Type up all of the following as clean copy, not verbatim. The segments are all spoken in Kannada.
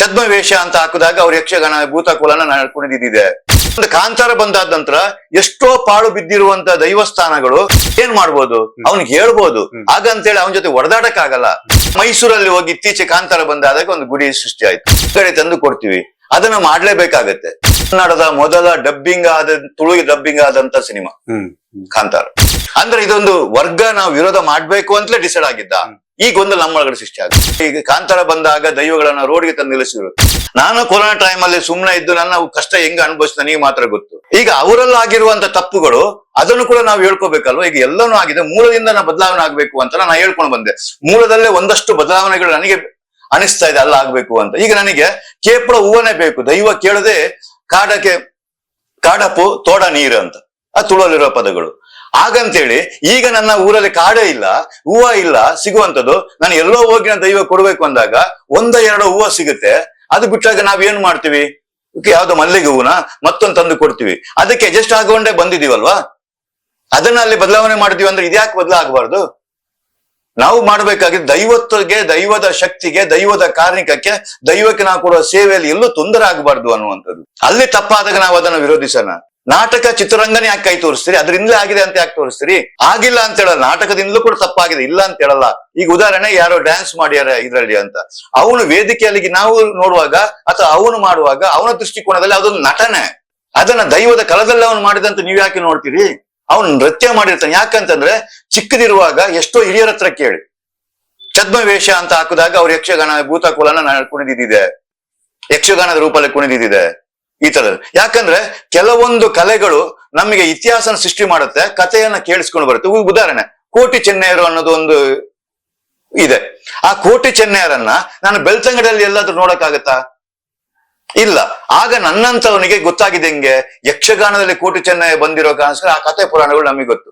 ಛದ್ಮವೇಷ ಅಂತ ಹಾಕಿದಾಗ ಅವ್ರ ಯಕ್ಷಗಾನ ಭೂತಕುಲನ ಕುಣಿದಿದೆ. ಒಂದು ಕಾಂತಾರ ಬಂದಾದ ನಂತರ ಎಷ್ಟೋ ಪಾಳು ಬಿದ್ದಿರುವಂತ ದೈವಸ್ಥಾನಗಳು ಏನ್ ಮಾಡ್ಬೋದು, ಅವ್ನಿಗೆ ಹೇಳ್ಬೋದು. ಹಾಗಂತೇಳಿ ಅವನ ಜೊತೆ ಹೊಡೆದಾಡಕ್ಕಾಗಲ್ಲ. ಮೈಸೂರಲ್ಲಿ ಹೋಗಿ ಇತ್ತೀಚೆಗೆ ಕಾಂತಾರ ಬಂದಾದಾಗ ಒಂದು ಗುಡಿ ಸೃಷ್ಟಿ ಆಯ್ತು, ಕಡೆ ತಂದು ಕೊಡ್ತೀವಿ, ಅದನ್ನ ಮಾಡ್ಲೇಬೇಕಾಗತ್ತೆ. ಕನ್ನಡದ ಮೊದಲ ಡಬ್ಬಿಂಗ್ ತುಳು ಡಬ್ಬಿಂಗ್ ಆದಂತ ಸಿನಿಮಾ ಕಾಂತಾರ. ಅಂದ್ರೆ ಇದೊಂದು ವರ್ಗ ನಾವು ವಿರೋಧ ಮಾಡ್ಬೇಕು ಅಂತಲೇ ಡಿಸೈಡ್ ಆಗಿದ್ದ. ಈಗ ಒಂದು ನಮ್ಮೊಳಗಡೆ ಸೃಷ್ಟಿ ಆಗುತ್ತೆ. ಈಗ ಕಾಂತಾರ ಬಂದಾಗ ದೈವಗಳನ್ನ ರೋಡ್ಗೆ ತಂದು ನಿಲ್ಲಿಸಿದ್ರು. ನಾನು ಕೊರೋನಾ ಟೈಮ್ ಅಲ್ಲಿ ಸುಮ್ಮನೆ ಇದ್ದು ನನ್ನ ಕಷ್ಟ ಹೆಂಗ ಅನುಭವಿಸಿದ ನನಗೆ ಮಾತ್ರ ಗೊತ್ತು. ಈಗ ಅವರಲ್ಲಿ ಆಗಿರುವಂತ ತಪ್ಪುಗಳು ಅದನ್ನು ಕೂಡ ನಾವು ಹೇಳ್ಕೋಬೇಕಲ್ವಾ. ಈಗ ಎಲ್ಲನೂ ಆಗಿದೆ, ಮೂಲದಿಂದ ನಾವು ಬದಲಾವಣೆ ಆಗ್ಬೇಕು ಅಂತ ನಾನು ಹೇಳ್ಕೊಂಡು ಬಂದೆ. ಮೂಲದಲ್ಲೇ ಒಂದಷ್ಟು ಬದಲಾವಣೆಗಳು ನನಗೆ ಅನಿಸ್ತಾ ಇದೆ, ಅಲ್ಲ ಆಗ್ಬೇಕು ಅಂತ. ಈಗ ನನಗೆ ಕೇಪಳ ಹೂವನೇ ಬೇಕು, ದೈವ ಕೇಳದೆ ಕಾಡಪ್ಪು ತೋಡ ನೀರು ಅಂತ ಆ ತುಳುವಲ್ಲಿರುವ ಪದಗಳು. ಹಾಗಂತೇಳಿ ಈಗ ನನ್ನ ಊರಲ್ಲಿ ಕಾಡೇ ಇಲ್ಲ, ಹೂವ ಇಲ್ಲ ಸಿಗುವಂಥದ್ದು. ನಾನು ಎಲ್ಲೋ ಹೋಗಿ ನಾನು ದೈವ ಕೊಡ್ಬೇಕು ಅಂದಾಗ 1-2 ಹೂವ ಸಿಗುತ್ತೆ. ಅದು ಬಿಟ್ಟಾಗ ನಾವ್ ಏನ್ ಮಾಡ್ತೀವಿ, ಯಾವ್ದೋ ಮಲ್ಲಿಗೆ ಹೂವನ ಮತ್ತೊಂದು ತಂದು ಕೊಡ್ತೀವಿ. ಅದಕ್ಕೆ ಅಡ್ಜಸ್ಟ್ ಆಗೊಂಡೇ ಬಂದಿದೀವಲ್ವಾ. ಅದನ್ನ ಅಲ್ಲಿ ಬದಲಾವಣೆ ಮಾಡಿದೀವಿ ಅಂದ್ರೆ ಇದ್ಯಾಕೆ ಬದಲಾಗಬಾರ್ದು? ನಾವು ಮಾಡ್ಬೇಕಾಗಿದ್ದು ದೈವತ್ವಕ್ಕೆ, ದೈವದ ಶಕ್ತಿಗೆ, ದೈವದ ಕಾರ್ಣಿಕಕ್ಕೆ, ದೈವಕ್ಕೆ ನಾವು ಕೊಡುವ ಸೇವೆಯಲ್ಲಿ ಎಲ್ಲೂ ತೊಂದರೆ ಆಗಬಾರ್ದು ಅನ್ನುವಂಥದ್ದು. ಅಲ್ಲಿ ತಪ್ಪಾದಾಗ ನಾವು ಅದನ್ನು ವಿರೋಧಿಸೋಣ. ನಾಟಕ ಚಿತ್ರರಂಗನೇ ಯಾಕೆ ಕೈ ತೋರಿಸ್ತೀರಿ? ಅದ್ರಿಂದಲೇ ಆಗಿದೆ ಅಂತ ಯಾಕೆ ತೋರಿಸ್ತೀರಿ? ಆಗಿಲ್ಲ ಅಂತ ಹೇಳಲ್ಲ, ನಾಟಕದಿಂದಲೂ ಕೂಡ ತಪ್ಪಾಗಿದೆ, ಇಲ್ಲ ಅಂತ ಹೇಳಲ್ಲ. ಈಗ ಉದಾಹರಣೆ ಯಾರೋ ಡ್ಯಾನ್ಸ್ ಮಾಡ್ಯಾರ ಇದ್ರಲ್ಲಿ ಅಂತ, ಅವನು ವೇದಿಕೆಯಲ್ಲಿ ನಾವು ನೋಡುವಾಗ ಅಥವಾ ಅವನು ಮಾಡುವಾಗ ಅವನ ದೃಷ್ಟಿಕೋನದಲ್ಲಿ ಅದೊಂದು ನಟನೆ. ಅದನ್ನ ದೈವದ ಕಲದಲ್ಲಿ ಅವನು ಮಾಡಿದಂತ ನೀವ್ ಯಾಕೆ ನೋಡ್ತೀರಿ? ಅವನು ನೃತ್ಯ ಮಾಡಿರ್ತಾನೆ. ಯಾಕಂತಂದ್ರೆ ಚಿಕ್ಕದಿರುವಾಗ ಎಷ್ಟೋ ಹಿರಿಯರ ಹತ್ರ ಕೇಳಿ, ಛದ್ಮವೇಷ ಅಂತ ಹಾಕಿದಾಗ ಅವ್ರ ಯಕ್ಷಗಾನ ಭೂತಕುಲನ ಕುಣಿದಿದೆ, ಯಕ್ಷಗಾನದ ರೂಪದಲ್ಲಿ ಕುಣಿದಿದೆ ಈ ತರ. ಯಾಕಂದ್ರೆ ಕೆಲವೊಂದು ಕಲೆಗಳು ನಮಗೆ ಇತಿಹಾಸನ ಸೃಷ್ಟಿ ಮಾಡುತ್ತೆ, ಕಥೆಯನ್ನ ಕೇಳಿಸ್ಕೊಂಡು ಬರುತ್ತೆ. ಉದಾಹರಣೆ ಕೋಟಿ ಚೆನ್ನೈಯರು ಅನ್ನೋದು ಒಂದು ಇದೆ. ಆ ಕೋಟಿ ಚೆನ್ನೈಯರನ್ನ ನಾನು ಬೆಳ್ತಂಗಡಿಯಲ್ಲಿ ಎಲ್ಲಾದ್ರೂ ನೋಡಕ್ಕಾಗತ್ತಾ? ಇಲ್ಲ. ಆಗ ನನ್ನಂತವನಿಗೆ ಗೊತ್ತಾಗಿದೆ ಹೆಂಗೆ, ಯಕ್ಷಗಾನದಲ್ಲಿ ಕೋಟಿ ಚೆನ್ನೈ ಬಂದಿರೋ ಕಾರಣ ಆ ಕಥೆ ಪುರಾಣಗಳು ನಮಗೆ ಗೊತ್ತು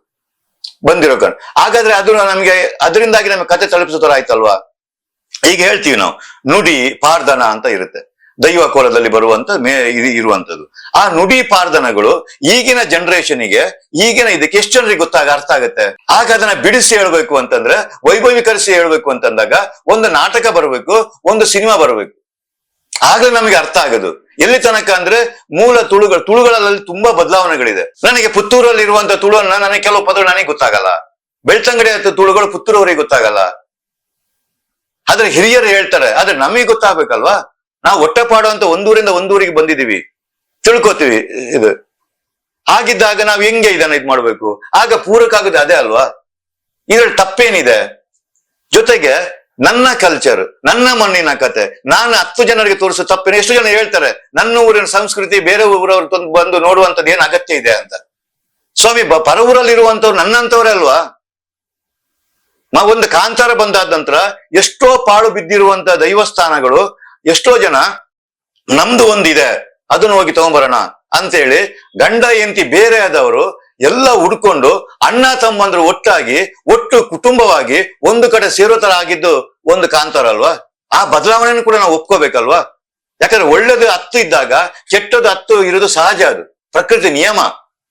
ಬಂದಿರೋ ಕಾರಣ. ಹಾಗಾದ್ರೆ ಅದು ನಮಗೆ ಅದರಿಂದಾಗಿ ನಮಗೆ ಕಥೆ ತಲುಪಿಸೋ ತರ ಆಯ್ತಲ್ವಾ. ಈಗ ಹೇಳ್ತೀವಿ ನಾವು ನುಡಿ ಪಾರ್ಧನ ಅಂತ ಇರುತ್ತೆ, ದೈವ ಕೋಲದಲ್ಲಿ ಬರುವಂತ ಇರುವಂತದ್ದು. ಆ ನುಡಿ ಪಾರ್ಧನಗಳು ಈಗಿನ ಜನರೇಷನ್ಗೆ, ಈಗಿನ ಇದಕ್ಕೆ ಎಷ್ಟು ಜನರಿಗೆ ಅರ್ಥ ಆಗುತ್ತೆ. ಆಗ ಅದನ್ನ ಬಿಡಿಸಿ ಹೇಳ್ಬೇಕು ಅಂತಂದ್ರೆ, ವೈಭವೀಕರಿಸಿ ಹೇಳ್ಬೇಕು ಅಂತಂದಾಗ ಒಂದು ನಾಟಕ ಬರಬೇಕು, ಒಂದು ಸಿನಿಮಾ ಬರಬೇಕು, ಆಗ್ಲೇ ನಮಗೆ ಅರ್ಥ ಆಗೋದು. ಎಲ್ಲಿ ತನಕ ಅಂದ್ರೆ ಮೂಲ ತುಳುಗಳಲ್ಲಿ ತುಂಬಾ ಬದಲಾವಣೆಗಳಿದೆ. ನನಗೆ ಪುತ್ತೂರಲ್ಲಿ ಇರುವಂತ ತುಳುವನ್ನ ನನಗೆ ಕೆಲವು ಪದಗಳು ನನಗೆ ಗೊತ್ತಾಗಲ್ಲ, ಬೆಳ್ತಂಗಡಿ ತುಳುಗಳು ಪುತ್ತೂರವರಿಗೆ ಗೊತ್ತಾಗಲ್ಲ. ಆದ್ರೆ ಹಿರಿಯರು ಹೇಳ್ತಾರೆ, ಆದ್ರೆ ನಮಗೆ ಗೊತ್ತಾಗ್ಬೇಕಲ್ವಾ. ನಾವು ಹೊಟ್ಟೆಪಾಡು ಒಂದೂರಿಂದ ಒಂದೂರಿಗೆ ಬಂದಿದೀವಿ, ತಿಳ್ಕೊತೀವಿ ಇದು. ಹಾಗಿದ್ದಾಗ ನಾವ್ ಹೆಂಗೆ ಇದನ್ನ ಇದ್ ಮಾಡ್ಬೇಕು? ಆಗ ಪೂರಕ ಆಗುತ್ತೆ ಅದೇ ಅಲ್ವಾ. ಇದ್ರಲ್ಲಿ ತಪ್ಪೇನಿದೆ? ಜೊತೆಗೆ ನನ್ನ ಕಲ್ಚರ್, ನನ್ನ ಮಣ್ಣಿನ ಕತೆ ನಾನು 10 ಜನರಿಗೆ ತೋರಿಸೋ ತಪ್ಪೇನು? ಎಷ್ಟು ಜನ ಹೇಳ್ತಾರೆ ನನ್ನ ಊರಿನ ಸಂಸ್ಕೃತಿ ಬೇರೆ ಊರವ್ರು ಬಂದು ನೋಡುವಂಥದ್ದು ಏನ್ ಅಗತ್ಯ ಇದೆ ಅಂತ. ಸ್ವಾಮಿ, ಪರ ಊರಲ್ಲಿ ಇರುವಂತವ್ರು ನನ್ನಂತವ್ರೆ ಅಲ್ವಾ. ಒಂದು ಕಾಂತಾರ ಬಂದಾದ ನಂತರ ಎಷ್ಟೋ ಪಾಳು ಬಿದ್ದಿರುವಂತ ದೈವಸ್ಥಾನಗಳು, ಎಷ್ಟೋ ಜನ ನಮ್ದು ಒಂದಿದೆ ಅದನ್ನ ಹೋಗಿ ತಗೊಂಬರೋಣ ಅಂತೇಳಿ ಗಂಡ ಹೆಂಡತಿ ಬೇರೆ ಆದವರು ಎಲ್ಲ ಹುಡ್ಕೊಂಡು ಅಣ್ಣ ತಮ್ಮಂದ್ರು ಒಟ್ಟು ಕುಟುಂಬವಾಗಿ ಒಂದು ಕಡೆ ಸೇರೋ ತರ ಆಗಿದ್ದು ಒಂದು ಕಾಂತಾರ ಅಲ್ವಾ. ಆ ಬದಲಾವಣೆಯನ್ನು ಕೂಡ ನಾವು ಒಪ್ಕೋಬೇಕಲ್ವಾ. ಯಾಕಂದ್ರೆ ಒಳ್ಳೇದು 10 ಇದ್ದಾಗ ಕೆಟ್ಟದ್ದು 10 ಇರೋದು ಸಹಜ, ಅದು ಪ್ರಕೃತಿ ನಿಯಮ.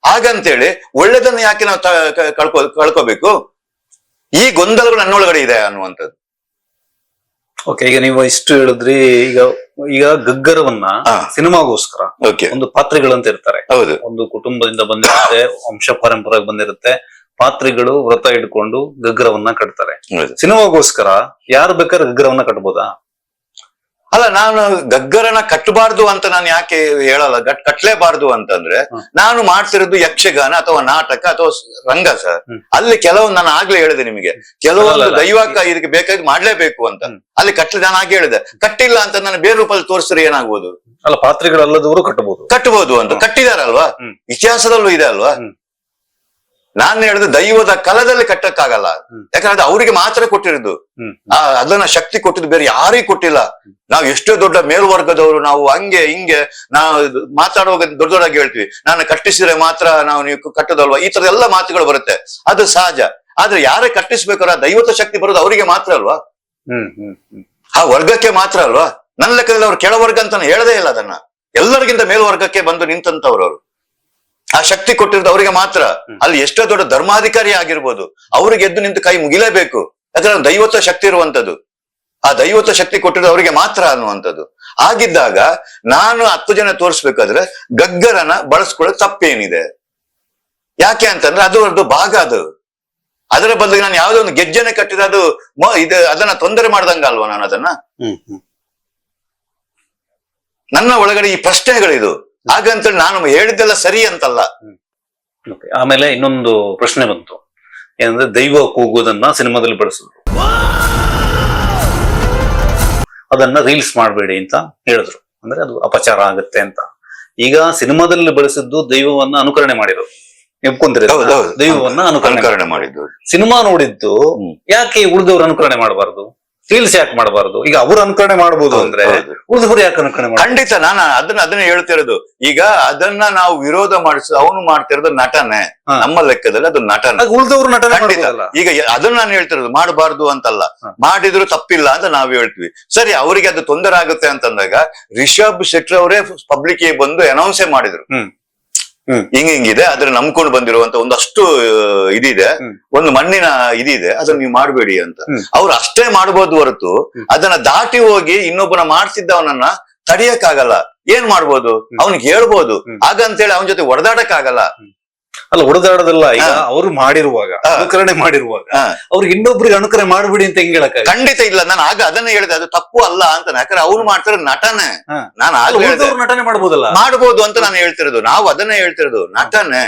ಹಾಗಂತೇಳಿ ಒಳ್ಳೇದನ್ನ ಯಾಕೆ ನಾವು ಕಳ್ಕೋಬೇಕು? ಈ ಗೊಂದಲಗಳು ನನ್ನೊಳಗಡೆ ಇದೆ ಅನ್ನುವಂಥದ್ದು. ಓಕೆ, ಈಗ ನೀವು ಇಷ್ಟು ಹೇಳಿದ್ರಿ. ಈಗ ಗಗ್ಗರವನ್ನ ಸಿನಿಮಾಗೋಸ್ಕರ ಒಂದು ಪಾತ್ರೆಗಳಂತ ಇರ್ತಾರೆ. ಹೌದು, ಒಂದು ಕುಟುಂಬದಿಂದ ಬಂದಿರುತ್ತೆ, ವಂಶ ಪರಂಪರೆ ಬಂದಿರುತ್ತೆ, ಪಾತ್ರೆಗಳು ವ್ರತ ಇಟ್ಕೊಂಡು ಗಗ್ಗರವನ್ನ ಕಟ್ತಾರೆ. ಸಿನಿಮಾಗೋಸ್ಕರ ಯಾರು ಬೇಕಾದ್ರೆ ಗಗ್ಗರವನ್ನ ಕಟ್ಬೋದಾ? ಅಲ್ಲ, ನಾನು ಗಗ್ಗರನ ಕಟ್ಟಬಾರ್ದು ಅಂತ ನಾನು ಯಾಕೆ ಹೇಳಲ್ಲ. ಕಟ್ಲೇಬಾರ್ದು ಅಂತಂದ್ರೆ ನಾನು ಮಾಡ್ತಿರೋದು ಯಕ್ಷಗಾನ ಅಥವಾ ನಾಟಕ ಅಥವಾ ರಂಗ ಸರ್. ಅಲ್ಲಿ ಕೆಲವೊಂದು ನಾನು ಆಗ್ಲೇ ಹೇಳಿದೆ ನಿಮಗೆ, ಕೆಲವೊಂದು ದೈವಕ್ಕ ಇದಕ್ಕೆ ಬೇಕಾಗಿ ಮಾಡ್ಲೇಬೇಕು ಅಂತ. ಅಲ್ಲಿ ನಾನು ಹಾಗೆ ಹೇಳಿದೆ. ಕಟ್ಟಿಲ್ಲ ಅಂತ ನಾನು ಬೇರೆ ರೂಪದಲ್ಲಿ ತೋರಿಸಿದ್ರೆ ಏನಾಗ್ಬೋದು? ಅಲ್ಲ, ಪಾತ್ರೆಗಳಲ್ಲದವರು ಕಟ್ಟಬಹುದು ಅಂತ ಕಟ್ಟಿದಾರಲ್ವಾ, ಇತಿಹಾಸದಲ್ಲೂ ಇದೆ ಅಲ್ವಾ. ನಾನು ಹೇಳಿದ್ರೆ ದೈವದ ಕಲದಲ್ಲಿ ಕಟ್ಟಕ್ಕಾಗಲ್ಲ, ಯಾಕಂದ್ರೆ ಅವ್ರಿಗೆ ಮಾತ್ರ ಕೊಟ್ಟಿರೋದು. ಅದನ್ನ ಶಕ್ತಿ ಕೊಟ್ಟಿದ್ದು ಬೇರೆ ಯಾರಿಗೂ ಕೊಟ್ಟಿಲ್ಲ. ನಾವು ಎಷ್ಟೋ ದೊಡ್ಡ ಮೇಲ್ವರ್ಗದವರು, ನಾವು ಹಂಗೆ ಹಿಂಗೆ ನಾವು ಮಾತಾಡುವಾಗ ದೊಡ್ಡದಾಗಿ ಹೇಳ್ತೀವಿ, ನಾನು ಕಟ್ಟಿಸಿದ್ರೆ ಮಾತ್ರ ನೀವು ಕಟ್ಟೋದಲ್ವಾ, ಈ ತರದ ಎಲ್ಲ ಮಾತುಗಳು ಬರುತ್ತೆ, ಅದು ಸಹಜ. ಆದ್ರೆ ಯಾರೇ ಕಟ್ಟಿಸ್ಬೇಕಾದ್ರೆ ದೈವತ ಶಕ್ತಿ ಬರೋದು ಅವರಿಗೆ ಮಾತ್ರ ಅಲ್ವಾ, ಆ ವರ್ಗಕ್ಕೆ ಮಾತ್ರ ಅಲ್ವಾ. ನನ್ನ ಲೆಕ್ಕದಲ್ಲಿ ಅವ್ರು ಕೆಳವರ್ಗ ಅಂತ ಹೇಳದೇ ಇಲ್ಲ. ಅದನ್ನ ಎಲ್ಲರಿಗಿಂತ ಮೇಲ್ವರ್ಗಕ್ಕೆ ಬಂದು ನಿಂತಂತವ್ರು ಅವರು. ಆ ಶಕ್ತಿ ಕೊಟ್ಟಿರೋದು ಅವರಿಗೆ ಮಾತ್ರ. ಅಲ್ಲಿ ಎಷ್ಟೋ ದೊಡ್ಡ ಧರ್ಮಾಧಿಕಾರಿ ಆಗಿರ್ಬೋದು, ಅವ್ರಿಗೆ ಎದ್ದು ನಿಂತು ಕೈ ಮುಗಿಲೇಬೇಕು. ಯಾಕಂದ್ರೆ ದೈವತ್ವ ಶಕ್ತಿ ಇರುವಂತದ್ದು, ಆ ದೈವತ್ವ ಶಕ್ತಿ ಕೊಟ್ಟಿರೋದು ಅವರಿಗೆ ಮಾತ್ರ ಅನ್ನುವಂಥದ್ದು. ಆಗಿದ್ದಾಗ ನಾನು 10 ಜನ ತೋರಿಸ್ಬೇಕಾದ್ರೆ ಗಗ್ಗರನ ಬಳಸ್ಕೊಳ್ಳೋ ತಪ್ಪೇನಿದೆ? ಯಾಕೆ ಅಂತಂದ್ರೆ ಅದು ಅವ್ರದ್ದು ಭಾಗ, ಅದು ಅದರ ಬದಲಿಗೆ ನಾನು ಯಾವುದೋ ಒಂದು ಗೆಜ್ಜೆನೆ ಕಟ್ಟಿದ್ರೆ ಅದು ಅದನ್ನ ತೊಂದರೆ ಮಾಡ್ದಂಗ ಅಲ್ವಾ ನಾನು ಅದನ್ನ? ನನ್ನ ಒಳಗಡೆ ಈ ಪ್ರಶ್ನೆಗಳಿದು. ಹಾಗಂತೇಳಿ ನಾನು ಹೇಳಿದ್ದೆಲ್ಲ ಸರಿ ಅಂತಲ್ಲ. ಆಮೇಲೆ ಇನ್ನೊಂದು ಪ್ರಶ್ನೆ ಬಂತು, ಏನಂದ್ರೆ ದೈವ ಕೂಗುವುದನ್ನ ಸಿನಿಮಾದಲ್ಲಿ ಬಳಸಿದ್ರು, ಅದನ್ನ ರೀಲ್ಸ್ ಮಾಡಬೇಡಿ ಅಂತ ಹೇಳಿದ್ರು, ಅಂದ್ರೆ ಅದು ಅಪಚಾರ ಆಗುತ್ತೆ ಅಂತ. ಈಗ ಸಿನಿಮಾದಲ್ಲಿ ಬಳಸಿದ್ದು ದೈವವನ್ನ ಅನುಕರಣೆ ಮಾಡಿದ್ರು, ಒಪ್ಕೊಂತೀರಿ? ದೈವವನ್ನ ಅನುಕರಣೆ ಮಾಡಿದ್ದು. ಸಿನಿಮಾ ನೋಡಿದ್ದು ಯಾಕೆ ಉಳಿದವ್ರು ಅನುಕರಣೆ ಮಾಡಬಾರ್ದು? ರೀಲ್ಸ್ ಯಾಕೆ ಮಾಡಬಾರ್ದು? ಈಗ ಅವ್ರು ಅನುಕರಣೆ ಮಾಡಬಹುದು ಅಂದ್ರೆ ಉಳಿದವರು ಯಾಕೆ ಅನುಕರಣೆ ಮಾಡಿ? ಖಂಡಿತ ನಾನು ಅದನ್ನ ಹೇಳ್ತಿರೋದು. ಈಗ ಅದನ್ನ ನಾವು ವಿರೋಧ ಮಾಡಿಸೋದು, ಅವನು ಮಾಡ್ತಿರೋದು ನಟನೆ, ನಮ್ಮ ಲೆಕ್ಕದಲ್ಲಿ ಅದು ನಟನೆ. ಉಳಿದವರು ನಟನೆ ಖಂಡಿತ. ಈಗ ಅದನ್ನ ನಾನು ಹೇಳ್ತಿರೋದು ಮಾಡಬಾರ್ದು ಅಂತಲ್ಲ, ಮಾಡಿದ್ರು ತಪ್ಪಿಲ್ಲ ಅಂತ ನಾವು ಹೇಳ್ತೀವಿ. ಸರಿ, ಅವರಿಗೆ ಅದು ತೊಂದರೆ ಆಗುತ್ತೆ ಅಂತಂದಾಗ ರಿಷಬ್ ಶೆಟ್ಟಿ ಅವರೇ ಪಬ್ಲಿಕ್ ಬಂದು ಅನೌನ್ಸೇ ಮಾಡಿದ್ರು, ಹಿಂಗಿದೆ, ಅದ್ರ ನಂಬ್ಕೊಂಡು ಬಂದಿರುವಂತ ಒಂದಷ್ಟು ಇದಿದೆ, ಒಂದು ಮಣ್ಣಿನ ಇದಿದೆ, ಅದನ್ನ ನೀವು ಮಾಡಬೇಡಿ ಅಂತ. ಅವ್ರು ಅಷ್ಟೇ ಮಾಡ್ಬೋದು ಹೊರತು ಅದನ್ನ ದಾಟಿ ಹೋಗಿ ಇನ್ನೊಬ್ಬನ ಮಾಡ್ತಿದ್ದವನನ್ನ ತಡಿಯಕ್ಕಾಗಲ್ಲ. ಏನ್ ಮಾಡ್ಬೋದು? ಅವ್ನಿಗೆ ಹೇಳ್ಬೋದು, ಹಾಗಂತೇಳಿ ಅವನ ಜೊತೆ ಹೊಡೆದಾಡಕ್ಕಾಗಲ್ಲ. ಅಲ್ಲ, ಹೊಡೆದಾಡೋದಲ್ಲ. ಈಗ ಅವ್ರು ಮಾಡಿರುವಾಗ, ಅನುಕರಣೆ ಮಾಡಿರುವಾಗ ಅವ್ರಿಗೆ ಇನ್ನೊಬ್ರಿಗೆ ಅನುಕರಣೆ ಮಾಡ್ಬಿಡಿ ಅಂತ ಹೆಂಗ್ ಹೇಳಕ್? ಖಂಡಿತ ಇಲ್ಲ. ನಾನು ಆಗ ಅದನ್ನ ಹೇಳಿದೆ, ಅದು ತಪ್ಪು ಅಲ್ಲ ಅಂತ. ಯಾಕಂದ್ರೆ ಅವ್ರು ಮಾಡ್ತಾರೆ ನಟನೆ. ನಾನು ಆಗ ನಟನೆ ಮಾಡ್ಬೋದಲ್ಲ, ಮಾಡ್ಬೋದು ಅಂತ ನಾನು ಹೇಳ್ತಿರೋದು. ನಾವು ಅದನ್ನೇ ಹೇಳ್ತಿರೋದು, ನಟನೆ.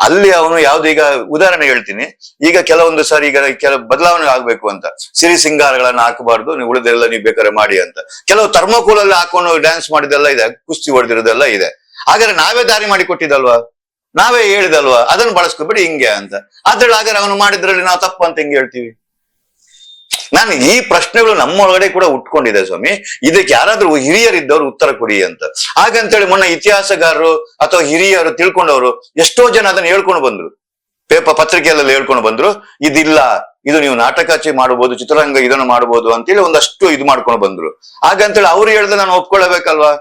ಅಲ್ಲಿ ಅವನು ಯಾವ್ದು, ಈಗ ಉದಾಹರಣೆ ಹೇಳ್ತೀನಿ. ಈಗ ಕೆಲವೊಂದು ಸಾರಿ ಈಗ ಕೆಲವು ಬದಲಾವಣೆ ಆಗ್ಬೇಕು ಅಂತ ಸಿರಿ ಸಿಂಗಾರಗಳನ್ನ ಹಾಕಬಾರ್ದು, ನೀವು ಉಳಿದೆಲ್ಲ ನೀವು ಬೇಕಾದ್ರೆ ಮಾಡಿ ಅಂತ. ಕೆಲವು ಥರ್ಮೋಕೋಲಲ್ಲಿ ಹಾಕೊಂಡು ಡ್ಯಾನ್ಸ್ ಮಾಡಿದೆಲ್ಲ ಇದೆ, ಕುಸ್ತಿ ಹೊಡೆದಿರೋದೆಲ್ಲ ಇದೆ. ಹಾಗಾದ್ರೆ ನಾವೇ ದಾರಿ ಮಾಡಿ ಕೊಟ್ಟಿದ್ದಲ್ವಾ, ನಾವೇ ಹೇಳಿದಲ್ವಾ ಅದನ್ನ ಬಳಸ್ಕೊಬೇಡಿ ಹಿಂಗೆ ಅಂತ. ಅದ್ರಲ್ಲಿ ಹಾಗಾದ್ರೆ ಅವನು ಮಾಡಿದ್ರಲ್ಲಿ ನಾವು ತಪ್ಪು ಅಂತ ಹೆಂಗೆ ಹೇಳ್ತೀವಿ? ನಾನು ಈ ಪ್ರಶ್ನೆಗಳು ನಮ್ಮ ಒಳಗಡೆ ಕೂಡ ಉಟ್ಕೊಂಡಿದೆ ಸ್ವಾಮಿ. ಇದಕ್ಕೆ ಯಾರಾದ್ರೂ ಹಿರಿಯರಿದ್ದವ್ರು ಉತ್ತರ ಕೊಡಿ ಅಂತ. ಹಾಗಂತೇಳಿ ಮೊನ್ನೆ ಇತಿಹಾಸಗಾರರು ಅಥವಾ ಹಿರಿಯರು ತಿಳ್ಕೊಂಡವರು ಎಷ್ಟೋ ಜನ ಅದನ್ನ ಹೇಳ್ಕೊಂಡು ಬಂದ್ರು, ಪತ್ರಿಕೆಯಲ್ಲಿ ಹೇಳ್ಕೊಂಡು ಬಂದ್ರು, ಇದಿಲ್ಲ, ಇದು ನೀವು ನಾಟಕಾಚೆ ಮಾಡಬಹುದು, ಚಿತ್ರರಂಗ ಇದನ್ನು ಮಾಡಬಹುದು ಅಂತೇಳಿ ಒಂದಷ್ಟು ಇದು ಮಾಡ್ಕೊಂಡು ಬಂದ್ರು. ಹಾಗಂತೇಳಿ ಅವ್ರು ಹೇಳ್ದೆ ನಾನು ಒಪ್ಕೊಳ್ಳಬೇಕಲ್ವಾ?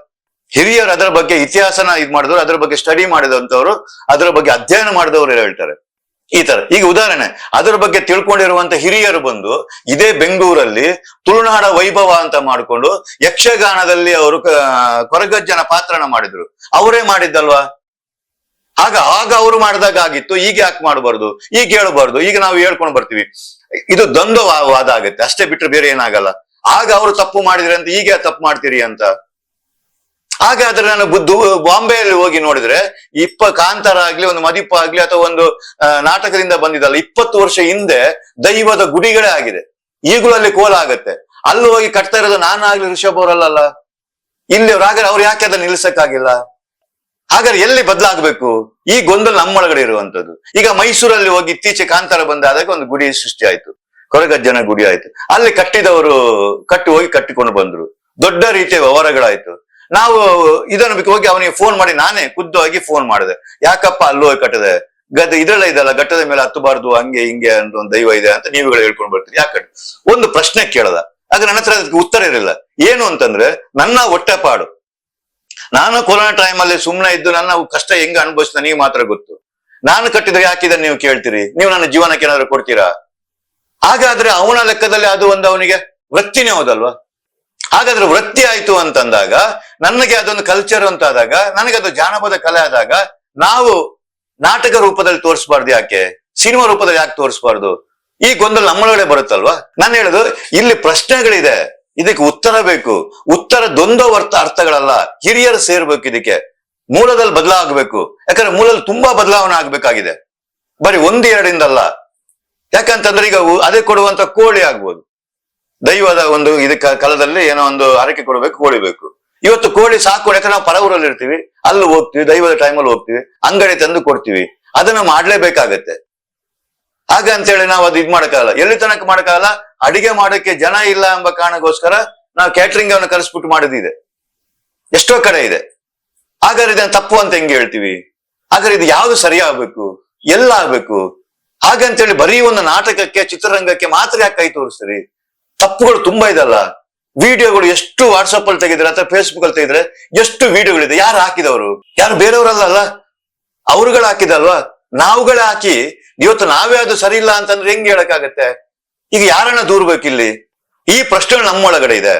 ಹಿರಿಯರು ಅದರ ಬಗ್ಗೆ ಇತಿಹಾಸನ ಇದ್ ಮಾಡಿದವರು, ಅದರ ಬಗ್ಗೆ ಸ್ಟಡಿ ಮಾಡಿದಂತವ್ರು, ಅದರ ಬಗ್ಗೆ ಅಧ್ಯಯನ ಮಾಡಿದವರು ಹೇಳ್ತಾರೆ ಈ ತರ. ಈಗ ಉದಾಹರಣೆ, ಅದರ ಬಗ್ಗೆ ತಿಳ್ಕೊಂಡಿರುವಂತ ಹಿರಿಯರು ಬಂದು ಇದೇ ಬೆಂಗಳೂರಲ್ಲಿ ತುಳುನಾಡ ವೈಭವ ಅಂತ ಮಾಡ್ಕೊಂಡು ಯಕ್ಷಗಾನದಲ್ಲಿ ಅವರು ಕೊರಗಜ್ಜನ ಪಾತ್ರನ ಮಾಡಿದ್ರು. ಅವರೇ ಮಾಡಿದ್ದಲ್ವಾ? ಆಗ ಅವರು ಮಾಡಿದಾಗ ಆಗಿತ್ತು, ಈಗ ಯಾಕೆ ಮಾಡಬಾರ್ದು? ಈಗ ಹೇಳ್ಬಾರ್ದು? ಈಗ ನಾವು ಹೇಳ್ಕೊಂಡು ಬರ್ತೀವಿ. ಇದು ದ್ವಂದ್ವ ವಾದ ಆಗುತ್ತೆ ಅಷ್ಟೇ, ಬಿಟ್ರೆ ಬೇರೆ ಏನಾಗಲ್ಲ. ಆಗ ಅವರು ತಪ್ಪು ಮಾಡಿದ್ರೆ ಅಂತ ಈಗ ತಪ್ಪು ಮಾಡ್ತೀರಿ ಅಂತ. ಹಾಗಾದ್ರೆ ನಾನು ಬಾಂಬೆಯಲ್ಲಿ ಹೋಗಿ ನೋಡಿದ್ರೆ ಕಾಂತಾರ ಆಗ್ಲಿ, ಒಂದು ಮದಿಪ್ಪ ಆಗ್ಲಿ, ಅಥವಾ ಒಂದು ನಾಟಕದಿಂದ ಬಂದಿದ್ದಲ್ಲ, 20 ವರ್ಷ ಹಿಂದೆ ದೈವದ ಗುಡಿಗಳೇ ಆಗಿದೆ. ಈಗಲೂ ಅಲ್ಲಿ ಕೋಲ ಆಗತ್ತೆ. ಅಲ್ಲಿ ಹೋಗಿ ಕಟ್ತಾ ಇರೋದು ನಾನಾಗ್ಲಿ ರಿಷಬ್ ಅವರಲ್ಲ, ಇಲ್ಲಿ ಹಾಗಾದ್ರೆ ಅವ್ರು ಯಾಕೆ ಅದನ್ನ ನಿಲ್ಸಕ್ಕಾಗಿಲ್ಲ? ಹಾಗಾದ್ರೆ ಎಲ್ಲಿ ಬದಲಾಗಬೇಕು? ಈ ಗೊಂದಲ ನಮ್ಮೊಳಗಡೆ ಇರುವಂತದ್ದು. ಈಗ ಮೈಸೂರಲ್ಲಿ ಹೋಗಿ ಇತ್ತೀಚೆ ಕಾಂತಾರ ಬಂದಾದಾಗ ಒಂದು ಗುಡಿ ಸೃಷ್ಟಿ ಆಯ್ತು, ಕೊರಗಜ್ಜನ ಗುಡಿ ಆಯ್ತು. ಅಲ್ಲಿ ಕಟ್ಟಿದವರು ಹೋಗಿ ಕಟ್ಟಿಕೊಂಡು ಬಂದ್ರು, ದೊಡ್ಡ ರೀತಿಯ ವ್ಯವಹಾರಗಳಾಯ್ತು. ನಾವು ಇದನ್ನು ಹೋಗಿ ಅವನಿಗೆ ಫೋನ್ ಮಾಡಿ, ನಾನೇ ಖುದ್ದಾಗಿ ಫೋನ್ ಮಾಡಿದೆ, ಯಾಕಪ್ಪ ಅಲ್ಲಿ ಹೋಗಿ ಕಟ್ಟದೆ, ಇದ್ರಲ್ಲ ಇದಲ್ಲ, ಘಟ್ಟದ ಮೇಲೆ ಹತ್ತಬಾರ್ದು, ಹಂಗೆ ಹಿಂಗೆ ಅಂತ ಒಂದು ದೈವ ಇದೆ ಅಂತ ನೀವುಗಳು ಹೇಳ್ಕೊಂಡು ಬರ್ತೀರಿ, ಯಾಕೆ? ಒಂದು ಪ್ರಶ್ನೆ ಕೇಳದ, ಆಗ ನನ್ನ ಹತ್ರ ಅದಕ್ಕೆ ಉತ್ತರ ಇರಲಿಲ್ಲ. ಏನು ಅಂತಂದ್ರೆ, ನನ್ನ ಹೊಟ್ಟೆಪಾಡು, ನಾನು ಕೊರೋನಾ ಟೈಮಲ್ಲಿ ಸುಮ್ಮನೆ ಇದ್ದು ನನ್ನ ಕಷ್ಟ ಹೆಂಗ ಅನುಭವಿಸ್ ನನಗೆ ಮಾತ್ರ ಗೊತ್ತು. ನಾನು ಕಟ್ಟಿದ್ರೆ ಯಾಕಿದನ್ನು ನೀವು ಕೇಳ್ತೀರಿ? ನೀವು ನನ್ನ ಜೀವನಕ್ಕೆ ಏನಾದ್ರು ಕೊಡ್ತೀರಾ? ಹಾಗಾದ್ರೆ ಅವನ ಲೆಕ್ಕದಲ್ಲಿ ಅದು ಒಂದು ಅವನಿಗೆ ವೃತ್ತಿನೇ ಹೌದಲ್ವಾ? ಹಾಗಾದ್ರೆ ವೃತ್ತಿ ಆಯ್ತು ಅಂತಂದಾಗ, ನನಗೆ ಅದೊಂದು ಕಲ್ಚರ್ ಅಂತ ಆದಾಗ, ನನಗೆ ಅದು ಜಾನಪದ ಕಲೆ ಆದಾಗ, ನಾವು ನಾಟಕ ರೂಪದಲ್ಲಿ ತೋರಿಸಬಾರ್ದು ಯಾಕೆ? ಸಿನಿಮಾ ರೂಪದಲ್ಲಿ ಯಾಕೆ ತೋರಿಸಬಾರ್ದು? ಈ ಗೊಂದಲ ನಮ್ಮೊಳಗಡೆ ಬರುತ್ತಲ್ವಾ? ನಾನು ಹೇಳುದು, ಇಲ್ಲಿ ಪ್ರಶ್ನೆಗಳಿದೆ, ಇದಕ್ಕೆ ಉತ್ತರ ಬೇಕು. ಉತ್ತರ ದ್ವಂದ್ವ ಅರ್ಥಗಳಲ್ಲ, ಹಿರಿಯರು ಸೇರ್ಬೇಕು. ಇದಕ್ಕೆ ಮೂಲದಲ್ಲಿ ಬದಲಾಗಬೇಕು. ಯಾಕಂದ್ರೆ ಮೂಲದಲ್ಲಿ ತುಂಬಾ ಬದಲಾವಣೆ ಆಗ್ಬೇಕಾಗಿದೆ, ಬರೀ 1-2 ಯಾಕಂತಂದ್ರೆ ಈಗ ಅದೇ ಕೊಡುವಂತ ಕೋಳಿ ಆಗ್ಬೋದು, ದೈವದ ಒಂದು ಇದಕ್ಕೆ ಕಾಲದಲ್ಲಿ ಏನೋ ಒಂದು ಆರೈಕೆ ಕೊಡಬೇಕು, ಕೋಳಿ ಬೇಕು. ಇವತ್ತು ಕೋಳಿ ಸಾಕು, ಯಾಕಂದ್ರೆ ನಾವು ಪರವೂರಲ್ಲಿ ಇರ್ತೀವಿ, ಅಲ್ಲಿ ಹೋಗ್ತೀವಿ, ದೈವದ ಟೈಮಲ್ಲಿ ಹೋಗ್ತೀವಿ, ಅಂಗಡಿ ತಂದು ಕೊಡ್ತೀವಿ, ಅದನ್ನ ಮಾಡ್ಲೇಬೇಕಾಗತ್ತೆ. ಹಾಗಂತೇಳಿ ನಾವು ಅದು ಇದ್ ಮಾಡಕ್ಕಾಗಲ್ಲ. ಎಲ್ಲಿ ತನಕ ಮಾಡಕ್ಕಾಗಲ್ಲ? ಅಡಿಗೆ ಮಾಡಕ್ಕೆ ಜನ ಇಲ್ಲ ಎಂಬ ಕಾರಣಕ್ಕೋಸ್ಕರ ನಾವು ಕ್ಯಾಟ್ರಿಂಗ್ ಅನ್ನು ಕರೆಸ್ಬಿಟ್ಟು ಮಾಡಿದಿದೆ, ಎಷ್ಟೋ ಕಡೆ ಇದೆ. ಹಾಗಾದ್ರೆ ಇದನ್ನ ತಪ್ಪು ಅಂತ ಹೆಂಗೆ ಹೇಳ್ತೀವಿ? ಹಾಗಾದ್ರೆ ಇದು ಯಾವ್ದು ಸರಿಯಾಗಬೇಕು, ಎಲ್ಲ ಆಗ್ಬೇಕು? ಹಾಗಂತೇಳಿ ಬರೀ ಒಂದು ನಾಟಕಕ್ಕೆ, ಚಿತ್ರರಂಗಕ್ಕೆ ಮಾತ್ರ ಯಾಕೆ ಕೈ ತೋರಿಸ್ತೀರಿ? ತಪ್ಪುಗಳು ತುಂಬಾ ಇದಲ್ಲ. ವಿಡಿಯೋಗಳು ಎಷ್ಟು ವಾಟ್ಸಪ್ ಅಲ್ಲಿ ತೆಗೆದ್ರೆ ಅಥವಾ ಫೇಸ್ಬುಕ್ ಅಲ್ಲಿ ತೆಗೆದ್ರೆ ಎಷ್ಟು ವಿಡಿಯೋಗಳಿದೆ. ಯಾರು ಹಾಕಿದವರು? ಯಾರು ಬೇರೆಯವರಲ್ಲ, ಅವ್ರುಗಳು ಹಾಕಿದಲ್ವಾ? ನಾವುಗಳೇ ಹಾಕಿ ಇವತ್ತು ನಾವೇ ಅದು ಸರಿ ಇಲ್ಲ ಅಂತಂದ್ರೆ ಹೆಂಗ್ ಹೇಳಕ್ಕಾಗತ್ತೆ? ಈಗ ಯಾರನ್ನ ದೂರ್ಬೇಕಿಲ್ಲಿ? ಈ ಪ್ರಶ್ನೆಗಳು ನಮ್ಮೊಳಗಡೆ ಇದೆ.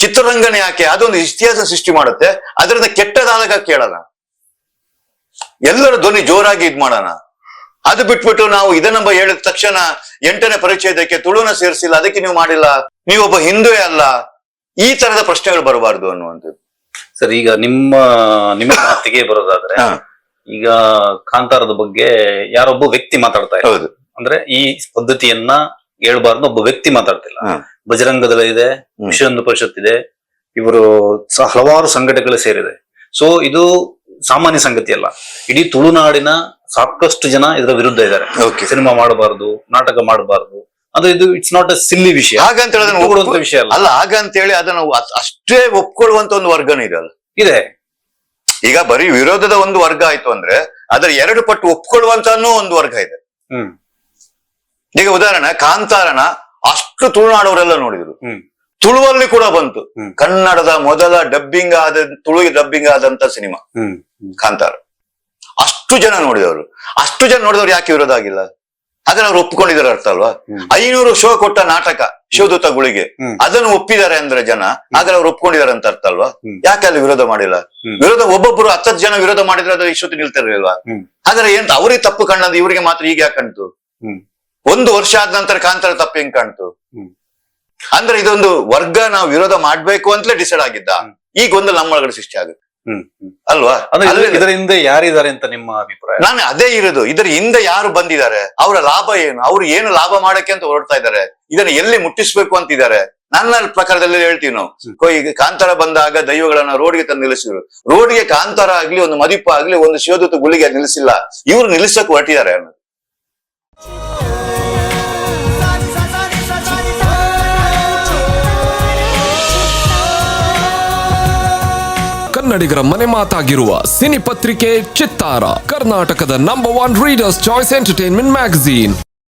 ಚಿತ್ರರಂಗನೆ ಯಾಕೆ ಅದೊಂದು ಇತಿಹಾಸ ಸೃಷ್ಟಿ ಮಾಡುತ್ತೆ. ಅದರಿಂದ ಕೆಟ್ಟದಾದಾಗ ಕೇಳೋಣ, ಎಲ್ಲರ ಧ್ವನಿ ಜೋರಾಗಿ ಇದ್ ಮಾಡೋಣ. ಅದು ಬಿಟ್ಬಿಟ್ಟು ನಾವು ಇದನ್ನೊಬ್ಬ ಹೇಳಿದ ತಕ್ಷಣ 8ನೇ ಪರಿಚಯದಕ್ಕೆ ತುಳುನ ಸೇರಿಸಿಲ್ಲ, ಅದಕ್ಕೆ ನೀವು ಮಾಡಿಲ್ಲ, ನೀವೊಬ್ಬ ಹಿಂದುವೇ ಅಲ್ಲ, ಈ ತರದ ಪ್ರಶ್ನೆಗಳು ಬರಬಾರ್ದು ಅನ್ನುವಂಥದ್ದು. ಸರ್, ಈಗ ನಿಮ್ಮ ಮಾತಿಗೆ ಬರೋದಾದ್ರೆ, ಈಗ ಕಾಂತಾರದ ಬಗ್ಗೆ ಯಾರೊಬ್ಬ ವ್ಯಕ್ತಿ ಮಾತಾಡ್ತಾ ಇದ್ದಾರೆ. ಹೌದು, ಅಂದ್ರೆ ಈ ಪದ್ಧತಿಯನ್ನ ಹೇಳ್ಬಾರ್ದು, ಒಬ್ಬ ವ್ಯಕ್ತಿ ಮಾತಾಡ್ತಿಲ್ಲ. ಬಜರಂಗದಳ ಇದೆ, ವಿಶ್ವ ಹಿಂದೂ ಪರಿಷತ್ ಇದೆ, ಇವರು ಹಲವಾರು ಸಂಘಟನೆಗಳು ಸೇರಿದೆ. ಸೊ ಇದು ಸಾಮಾನ್ಯ ಸಂಗತಿ ಅಲ್ಲ. ಇಡೀ ತುಳುನಾಡಿನ ಸಾಕಷ್ಟು ಜನ ಇದರ ವಿರುದ್ಧ ಇದ್ದಾರೆ. ಸಿನಿಮಾ ಮಾಡಬಾರ್ದು, ನಾಟಕ ಮಾಡಬಾರ್ದು, ಅಂದ್ರೆ ಇದು ಇಟ್ಸ್ ನಾಟ್ ಅ ಸಿಲ್ಲಿ ವಿಷಯ, ಹಾಗಂತ ಹೇಳಿ ವಿಷಯ ಅಲ್ಲ. ಹಾಗಂತೇಳಿ ಅದನ್ನು ಅಷ್ಟೇ ಒಪ್ಕೊಳ್ಳುವಂತ ಒಂದು ವರ್ಗನೂ ಇದೆಯಲ್ಲ, ಇದೆ. ಈಗ ಬರೀ ವಿರೋಧದ ಒಂದು ವರ್ಗ ಆಯ್ತು ಅಂದ್ರೆ ಅದರ 2 ಪಟ್ಟು ಒಪ್ಕೊಳ್ಳುವಂತನೂ ಒಂದು ವರ್ಗ ಇದೆ. ಈಗ ಉದಾಹರಣೆ, ಕಾಂತಾರನ ಅಷ್ಟು ತುಳುನಾಡವರೆಲ್ಲ ನೋಡಿದ್ರು, ತುಳುವಲ್ಲಿ ಕೂಡ ಬಂತು. ಕನ್ನಡದ ಮೊದಲ ಡಬ್ಬಿಂಗ್ ತುಳು ಡಬ್ಬಿಂಗ್ ಆದಂತ ಸಿನಿಮಾ ಕಾಂತಾರ. ಅಷ್ಟು ಜನ ನೋಡಿದವರು, ಯಾಕೆ ವಿರೋಧ ಆಗಿಲ್ಲ? ಅದನ್ನ ಅವ್ರು ಒಪ್ಕೊಂಡಿದ್ದಾರೆ ಅರ್ಥ ಅಲ್ವಾ? 500 ಶೋ ಕೊಟ್ಟ ನಾಟಕ ಶಿವದೂತ ಗುಳಿಗೆ, ಅದನ್ನು ಒಪ್ಪಿದ್ದಾರೆ ಅಂದ್ರೆ ಜನ, ಆದ್ರೆ ಅವ್ರು ಒಪ್ಕೊಂಡಿದ್ದಾರೆ ಅಂತ ಅರ್ಥ ಅಲ್ವಾ? ಯಾಕೆ ಅಲ್ಲಿ ವಿರೋಧ ಮಾಡಿಲ್ಲ? ವಿರೋಧ ಒಬ್ಬೊಬ್ರು 10 ಜನ ವಿರೋಧ ಮಾಡಿದ್ರೆ ಅದು ಇಷ್ಟೊತ್ತು ನಿಲ್ತಿರ್ಲಿಲ್ವಾ? ಆದ್ರೆ ಏನ್ ಅವ್ರಿಗೆ ತಪ್ಪು ಕಂಡಂದು ಇವ್ರಿಗೆ ಮಾತ್ರ ಈಗ ಯಾಕೆ ಕಾಣ್ತು? 1 ವರ್ಷ ಆದ ನಂತರ ಕಾಂತಾರ ತಪ್ಪು ಹೆಂಗ್ ಕಾಣ್ತು? ಅಂದ್ರೆ ಇದೊಂದು ವರ್ಗ ನಾವು ವಿರೋಧ ಮಾಡ್ಬೇಕು ಅಂತಲೇ ಡಿಸೈಡ್ ಆಗಿದ್ದ. ಈಗ ಒಂದು ನಮ್ಮೊಳಗಡೆ ಸೃಷ್ಟಿ ಆಗುತ್ತೆ ಅಲ್ವಾ? ಇದರ ಹಿಂದೆ ಯಾರಿದ್ದಾರೆ ಅಂತ ನಿಮ್ಮ ಅಭಿಪ್ರಾಯ? ನಾನು ಅದೇ ಇರೋದು, ಇದರ ಹಿಂದೆ ಯಾರು ಬಂದಿದ್ದಾರೆ, ಅವರ ಲಾಭ ಏನು, ಅವ್ರು ಏನು ಲಾಭ ಮಾಡಕ್ಕೆ ಅಂತ ಹೊರಡ್ತಾ ಇದ್ದಾರೆ, ಇದನ್ನ ಎಲ್ಲಿ ಮುಟ್ಟಿಸ್ಬೇಕು ಅಂತಿದ್ದಾರೆ. ನನ್ನ ಪ್ರಕಾರದಲ್ಲಿ ಹೇಳ್ತೀವಿ ನಾವು, ಈಗ ಕಾಂತಾರ ಬಂದಾಗ ದೈವಗಳನ್ನ ರೋಡ್ಗೆ ತಂದು ನಿಲ್ಲಿಸಿದ್ರು. ರೋಡ್ಗೆ ಕಾಂತಾರ ಆಗ್ಲಿ, ಒಂದು ಮದಿಪ್ಪ ಆಗ್ಲಿ, ಒಂದು ಶಿವದೂತ ಗುಳಿಗೆ ನಿಲ್ಲಿಸಿಲ್ಲ, ಇವ್ರು ನಿಲ್ಲಿಸಕ್ ಹೊರಟಿದ್ದಾರೆ ಅನ್ನೋದು. ಕನ್ನಡಿಗರ ಮನೆ ಮಾತಾಗಿರುವ ಸಿನಿ ಪತ್ರಿಕೆ ಚಿತ್ತಾರ, ಕರ್ನಾಟಕದ number 1 readers choice entertainment magazine.